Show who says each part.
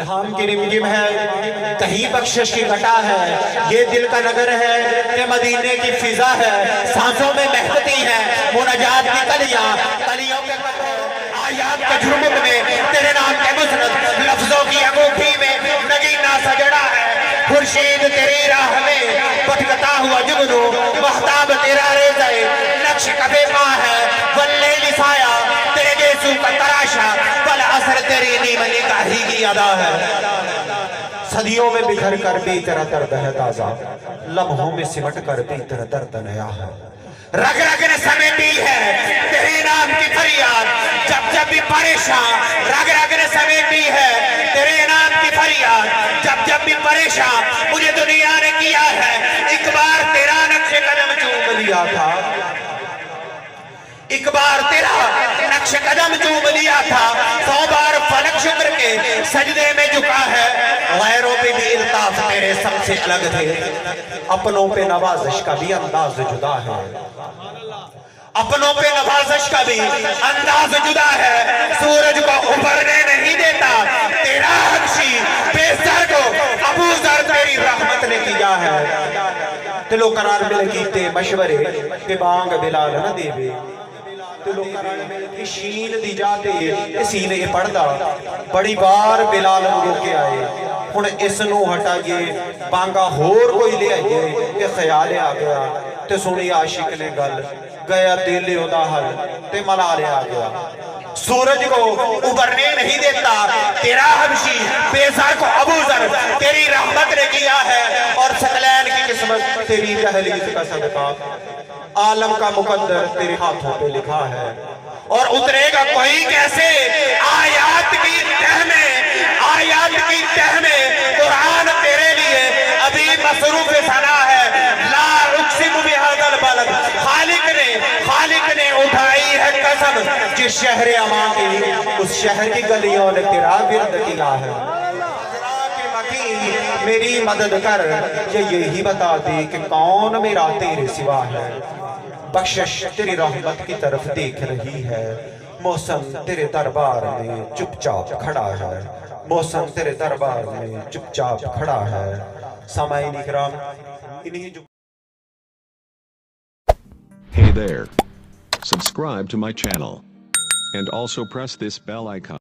Speaker 1: الہام کی رمجم ہے، کہیں بخشش کی گھٹا ہے، یہ دل کا نگر ہے کہ مدینے کی فضا ہے، سانسوں میں مہکتی ہے مناجات کی کلیاں، کلیوں کے آیات کے جھرمٹ میں تیرے نام کے مسند لفظوں کی انگوٹھی میں نگینہ سجڑا ہے، خورشید تیری راہ میں بھٹکتا ہوا جگنو، مہتاب تیرا ریزے نقش کفے ماں ہے، واللیل سایہ تیرے گیسو کا تراشا، والعصر تیری نیم نگاہی کی ادا ہے۔ صدیوں میں بکھر کر بھی تیرا درد ہے تازہ، لمحوں میں سمٹ کر بھی تیرا درد نیا ہے۔ رگ رگ نے سمیٹی ہے تیرے نام کی فریاد، جب جب بھی پریشان، رگ رگ نے سمیٹی ہے تیرے نام کی فریاد، جب جب بھی پریشان مجھے دنیا نے کیا ہے، ایک بار تیرا نقش قدم چوم لیا تھا، ایک بار تیرا نقش قدم چوم لیا تھا، 100 بار فلک شکر کے سجدے میں جھکا ہے، غیروں پہ بھی الطاف تیرے سب سے الگ تھے، اپنوں پہ نوازش کا بھی انداز جدا ہے، اپنوں پہ نوازش کا بھی انداز جدا ہے، سورج کو ابھرنے نہیں دیتا تیرا حبشی، بے سر کو ابو ذر تیری رحمت نے کیا ہے، دلو قرار مل کیتے مشورے کہ بانگ بلال نہ دے بے، دلو قرار مل کی شین دی جاتے سینے پڑھدا، بڑی بار بلال رو کے آئے، ہن اس نو ہٹا گئے بانگا ہور کوئی لے آئیے کہ خیال آ گیا تے سنی عاشق نے گل گیا دل ہودا حل تے ملالے آ گیا، سورج کو ابھرنے نہیں دیتا تیرا حبشی، بیزار کو ابو ذر تیری رحمت نے کیا ہے، اور ثقلین کی قسمت تیری دہلیز کا صدقہ، عالم کا مقدر تیرے ہاتھوں پہ لکھا ہے، اور اترے گا کوئی کیسے آیات کی تہ میں، آیات کی تہ میں قرآن تیرے لیے ابھی مصروف ثنا ہے، لا اقسم بہذا البلد، خالق نے اٹھائی ہے قسم، جس شہر امان کی اس شہر کی گلیوں نے تیرا ورد کیا ہے، میری مدد کر، یہ یہی بتا دے کہ کون میرا تیرے سوا ہے، بخشش تیری رحمت کی طرف دیکھ رہی ہے، موسم تیرے دربار میں چپ چاپ کھڑا ہے، موسم تیرے دربار میں چپ چاپ کھڑا ہے، سامعین اکرام انہی جو
Speaker 2: Hey there. Subscribe to my channel. And also press this bell icon.